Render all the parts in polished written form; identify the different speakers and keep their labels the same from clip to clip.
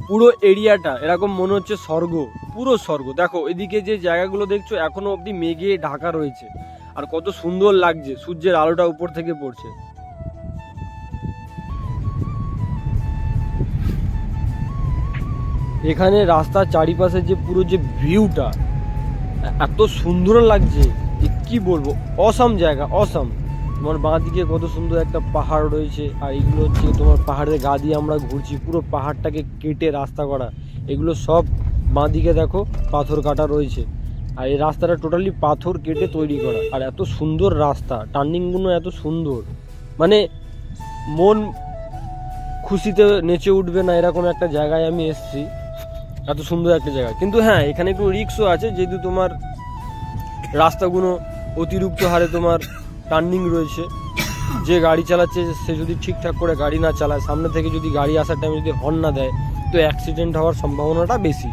Speaker 1: পুরো এরিয়াটা এরকম মনে হচ্ছে স্বর্গ, পুরো স্বর্গ। দেখো এদিকে যে জায়গাগুলো দেখছো এখনো অবধি মেঘে ঢাকা রয়েছে, আর কত সুন্দর লাগছে, সূর্যের আলোটা উপর থেকে পড়ছে। এখানে রাস্তার চারিপাশে যে পুরো যে ভিউটা এত সুন্দর লাগছে, কি বলবো, অসাম জায়গা, অসাম। তোমার বাঁ দিকে কত সুন্দর একটা পাহাড় রয়েছে, আর এগুলো হচ্ছে তোমার পাহাড়ের গা দিয়ে আমরা ঘুরছি, পুরো পাহাড়টাকে কেটে রাস্তা করা। এগুলো সব বাঁ দিকে দেখো পাথর কাটা রয়েছে, আর এই রাস্তাটা টোটালি পাথর কেটে তৈরি করা। আর এত সুন্দর রাস্তা, টার্নিংগুলো এত সুন্দর, মানে মন খুশিতে নেচে উঠবে না এরকম একটা জায়গায় আমি এসেছি, এত সুন্দর একটা জায়গা। কিন্তু হ্যাঁ, এখানে একটু রিস্কও আছে, যেহেতু তোমার রাস্তাগুলো অতিরিক্ত হারে তোমার টার্নিং রয়েছে। যে গাড়ি চালাচ্ছে সে যদি ঠিকঠাক করে গাড়ি না চালায়, সামনে থেকে যদি গাড়ি আসার টাইমে যদি হর্ন না দেয়, তো অ্যাক্সিডেন্ট হওয়ার সম্ভাবনাটা বেশি।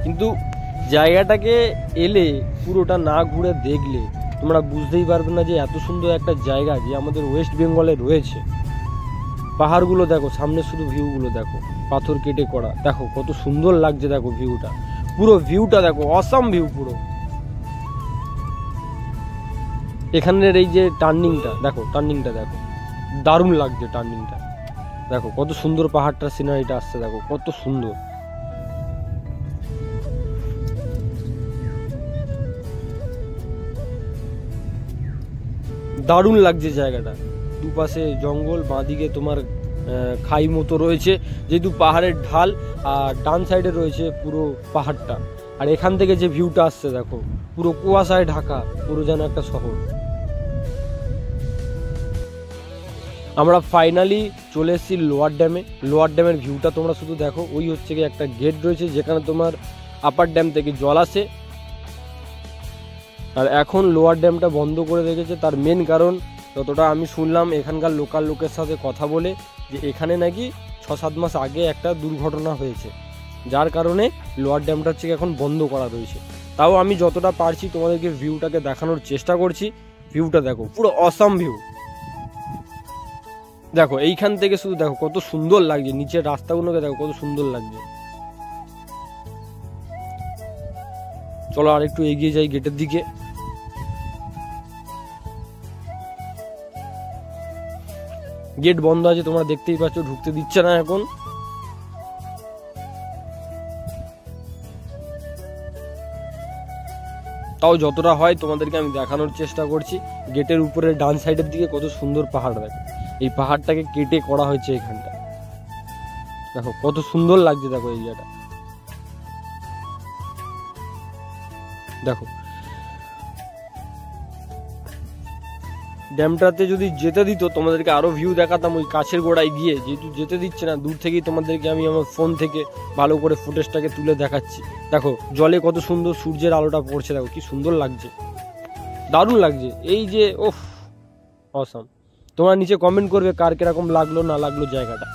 Speaker 1: কিন্তু জায়গাটাকে এলে পুরোটা না ঘুরে দেখলে তোমরা বুঝতেই পারবে না যে এত সুন্দর একটা জায়গা যে আমাদের ওয়েস্ট বেঙ্গলে রয়েছে। পাহাড়গুলো দেখো, সামনে শুধু ভিউগুলো দেখো, পাথর কেটে করা, দেখো কত সুন্দর লাগছে। দেখো ভিউটা, পুরো ভিউটা দেখো, অসাম ভিউ পুরো। এখানের এই যে টার্নিংটা দেখো, টার্নিংটা দেখো, দারুণ লাগছে টার্নিংটা। দেখো কত সুন্দর পাহাড়টার সিনারিটা আসছে, দেখো কত সুন্দর। দারুণ লাগছে জায়গাটা, দুপাশে জঙ্গল, বাঁদিকে তোমার খাই মতো রয়েছে, যেহেতু পাহাড়ের ঢাল, আর ডান সাইডে রয়েছে পুরো পাহাড়টা। আর এখান থেকে যে ভিউটা আসছে দেখো, পুরো কুয়াশায় ঢাকা, পুরো যেন একটা শহর। আমরা ফাইনালি চলে এসেছি লোয়ার ড্যামে। লোয়ার ড্যামের ভিউটা তোমরা শুধু দেখো, ওই হচ্ছে কি একটা গেট রয়েছে যেখানে তোমার আপার ড্যাম থেকে জল আসে। আর এখন লোয়ার ড্যামটা বন্ধ করে রেখেছে, তার মেন কারণ যতটা আমি শুনলাম এখানকার লোকাল লোকের সাথে কথা বলে, যে এখানে নাকি 6-7 মাস আগে একটা দুর্ঘটনা হয়েছে, যার কারণে লোয়ার ড্যামটা হচ্ছে এখন বন্ধ করা রয়েছে। তাও আমি যতটা পারছি তোমাদেরকে ভিউটাকে দেখানোর চেষ্টা করছি। ভিউটা দেখো, পুরো অসাম ভিউ। দেখো এইখান থেকে শুধু দেখো কত সুন্দর লাগছে, নিচের রাস্তাগুলোকে দেখো কত সুন্দর লাগছে। চলো আর একটু এগিয়ে যাই গেটের দিকে। গেট বন্ধ আছে, তোমরা দেখতেই পাচ্ছ, ঢুকতে দিচ্ছে না এখন। তাও যতটা হয় তোমাদেরকে আমি দেখানোর চেষ্টা করছি। গেটের উপরে ডান সাইডের দিকে কত সুন্দর পাহাড় দেখো, এই পাহাড়টাকে কেটে করা হয়েছে এখানটা। দেখো কত সুন্দর লাগছে, দেখো এরিয়াটা দেখো। ড্যামটাতে যদি যেতে দিত তোমাদেরকে আরো ভিউ দেখাতাম ওই কাছের গোড়ায় গিয়ে, যেহেতু যেতে দিচ্ছে না, দূর থেকেই তোমাদেরকে আমি আমার ফোন থেকে ভালো করে ফুটেজটাকে তুলে দেখাচ্ছি। দেখো জলে কত সুন্দর সূর্যের আলোটা পড়ছে, দেখো কি সুন্দর লাগছে, দারুণ লাগছে। এই যে ওফ, অসাম। তোমরা নিচে কমেন্ট করবে কার কিরকম লাগলো না লাগলো জায়গাটা।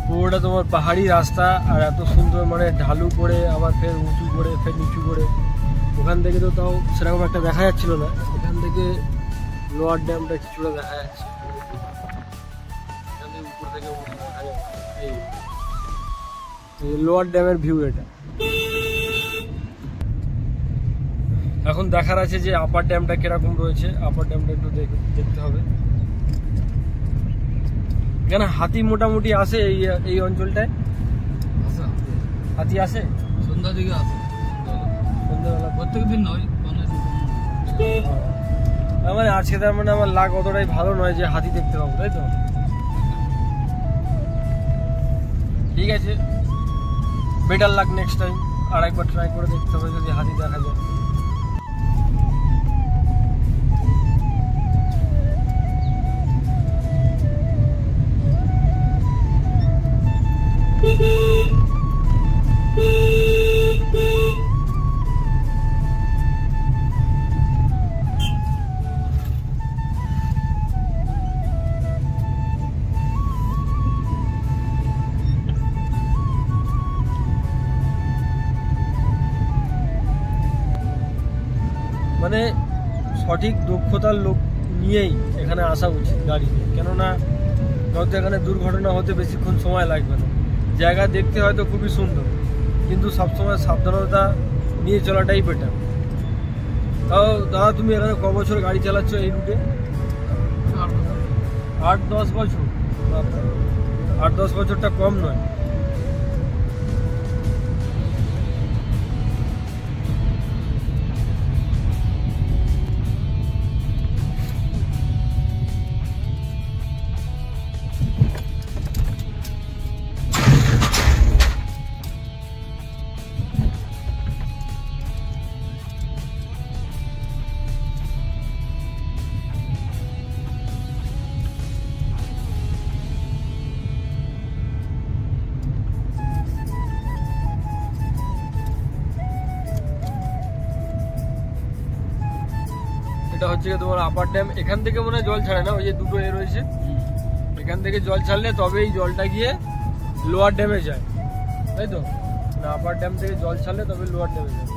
Speaker 1: পুরোটা তোমার পাহাড়ি রাস্তা, আর এত সুন্দর, মানে ঢালু করে আবার ফের উঁচু করে ফের নিচু করে। ওখান থেকে তো তাও সেরকম একটা দেখা যাচ্ছিল না, এখান থেকে লোয়ার ড্যামটা কিছুটা দেখা যাচ্ছে। উপর থেকে দেখা যাচ্ছে এই লোয়ার ড্যামের ভিউ এটা। এখন দেখার আছে যে আপার ড্যামটা কিরকম রয়েছে, আপার ড্যামটা একটু দেখতে হবে। এখানে হাতি মোটামুটি আসে এই অঞ্চলটায়, হাতি আসে
Speaker 2: সন্ধ্যা দিকে আসে,
Speaker 1: সন্ধ্যাবেলা,
Speaker 2: প্রত্যেক দিন নয়।
Speaker 1: মানে আজকে তার মানে আমার লাক অতটাই ভালো নয় যে হাতি দেখতে পাবো, তাই তো? ঠিক আছে, বেটার লাক নেক্সট টাইম, আর একবার ট্রাই করে দেখতে হবে যদি হাতি দেখা যায়। মানে সঠিক দক্ষতার লোক নিয়েই এখানে আসা উচিত গাড়ি নিয়ে, কেননা হয়তো এখানে দুর্ঘটনা হতে বেশিক্ষণ সময় লাগবে না। জায়গা দেখতে হয়তো খুবই সুন্দর, কিন্তু সবসময় সাবধানতা নিয়ে চলাটাই বেটার। তাও দাদা তুমি এখানে ক বছর গাড়ি চালাচ্ছ এই রুটে? 8-10 বছর। 8-10 বছরটা কম নয়। এটা হচ্ছে তোমার আপার ড্যাম। এখান থেকে মনে হয় জল ছাড়ে না, ওই যে দুটো রয়েছে, এখান থেকে জল ছাড়লে তবে এই জলটা গিয়ে লোয়ার ড্যামে যায়, তাই তো? না, আপার ড্যাম থেকে জল ছাড়লে তবে লোয়ার ড্যামে যায়।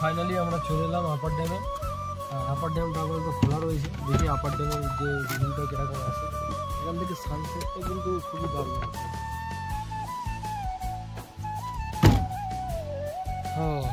Speaker 1: ফাইনালি আমরা চলে এলাম আপার ড্যামে। আপার ড্যামটা আপাতত খোলা রয়েছে, দেখি আপার ড্যামের যে ভিউটা কীরকম আছে। এখান থেকে সানসেটটা কিন্তু খুবই দারুণ। হ্যাঁ,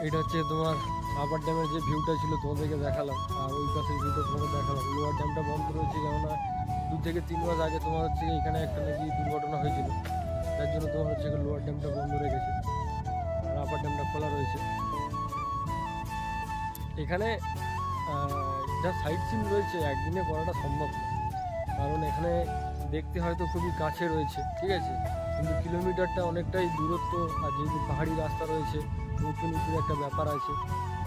Speaker 1: এটা হচ্ছে তোমার আপার ড্যামের যে ভিউটা ছিল তোমাদেরকে দেখালাম, আর ওই পাশের ভিউটা তোমাকে দেখালাম। লোয়ার ড্যামটা বন্ধ রয়েছে, কেননা 2 থেকে 3 মাস আগে তোমার হচ্ছে এখানে একটা নাকি দুর্ঘটনা হয়েছিল, তার জন্য তোমার হচ্ছে লোয়ার ড্যামটা বন্ধ রেখেছে, আর আপার ড্যামটা খোলা রয়েছে। এখানে যা সাইট সিন রয়েছে একদিনে করাটা সম্ভব না, কারণ এখানে দেখতে হয়তো খুবই কাছে রয়েছে, ঠিক আছে, কিন্তু কিলোমিটারটা অনেকটাই দূরত্ব। আর যেহেতু পাহাড়ি রাস্তা রয়েছে, উঁচু নিচুর একটা ব্যাপার আছে,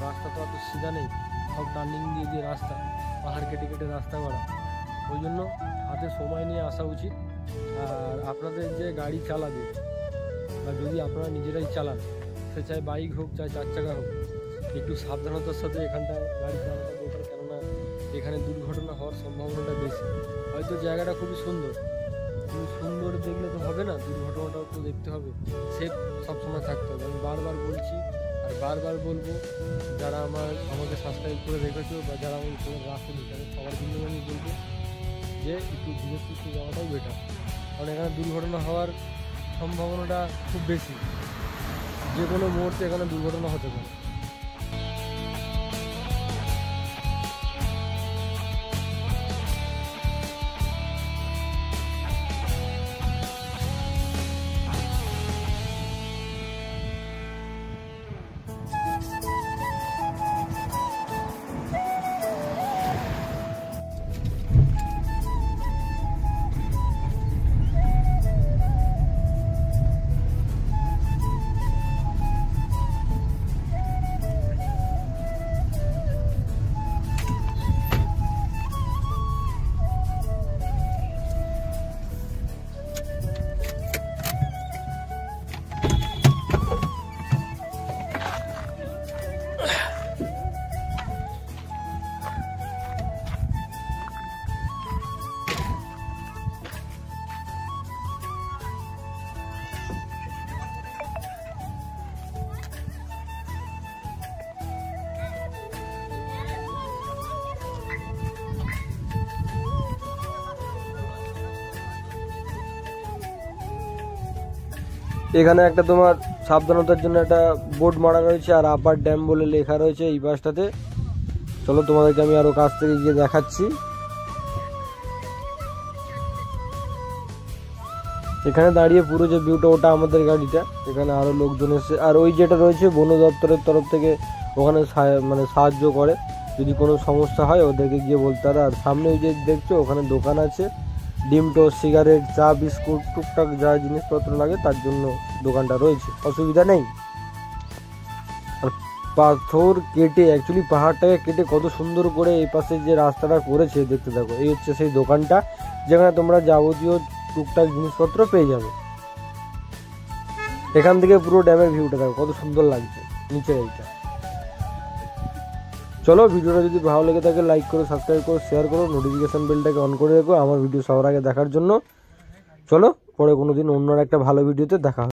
Speaker 1: রাস্তা তো অত সিধা নেই, সব টার্নিং দিয়ে দিয়ে রাস্তা, পাহাড় কেটে কেটে রাস্তা করা। ওই জন্য হাতে সময় নিয়ে আসা উচিত। আর আপনাদের যে গাড়ি চালাবে, বা যদি আপনারা নিজেরাই চালান, সে চাই বাইক হোক চাই 4 চাকা হোক, একটু সাবধানতার সাথে এখানটায় গাড়ি চালাতে দরকার, কেননা এখানে দুর্ঘটনা হওয়ার সম্ভাবনাটা বেশি। হয়তো জায়গাটা খুবই সুন্দর, কিন্তু সুন্দর দেখলে তো হবে না, দুর্ঘটনাটাও তো দেখতে হবে, সেফ সবসময় থাকতে হবে। আমি বারবার বলছি আর বারবার বলবো, যারা আমাকে সাবস্ক্রাইব করে রেখেছো বা যারা আমি কোনো রাখুনি, তাদের সবার জন্য আমি বলবো যে একটু ধীরে সুস্থে যাওয়াটাই বেটার, কারণ এখানে দুর্ঘটনা হওয়ার সম্ভাবনাটা খুব বেশি, যে কোনো মুহূর্তে এখানে দুর্ঘটনা হতে পারে। এখানে একটা তোমার সাবধানতার জন্য একটা বোর্ড মারা রয়েছে, আর আপার ড্যাম বলে লেখা রয়েছে এই পাশটাতে। চলো তোমাদেরকে আমি আরো কাছ থেকে গিয়ে দেখাচ্ছি। এখানে দাঁড়িয়ে পুরো যে ভিউটা, ওটা আমাদের গাড়িটা। এখানে আরো লোকজন এসে, আর ওই যেটা রয়েছে বন দপ্তরের তরফ থেকে ওখানে মানে সাহায্য করে, যদি কোনো সমস্যা হয় ওদেরকে গিয়ে বলতে পারে। আর সামনে ওই যে দেখছো ওখানে দোকান আছে, ডিম টোস্ট, সিগারেট, চা, বিস্কুট, টুকটাক যা জিনিসপত্র লাগে তার জন্য দোকানটা রয়েছে, অসুবিধা নেই। আর পাথর কেটে, অ্যাকচুয়ালি পাহাড়টাকে কেটে কত সুন্দর করে এই পাশে যে রাস্তাটা করেছে দেখতে থাকো। এই হচ্ছে সেই দোকানটা যেখানে তোমরা যাবতীয় টুকটাক জিনিসপত্র পেয়ে যাবে। এখান থেকে পুরো ড্যামের ভিউটা দেখো কত সুন্দর লাগছে নিচের এইটা। চলো, ভিডিওটা যদি ভালো লেগে থাকে লাইক করো, সাবস্ক্রাইব করো, শেয়ার করো, নোটিফিকেশন বেলটাকে অন করে রেখো আমার ভিডিও সবার আগে দেখার জন্য। চলো, পরে কোনোদিন অন্য একটা ভালো ভিডিওতে দেখা হবে।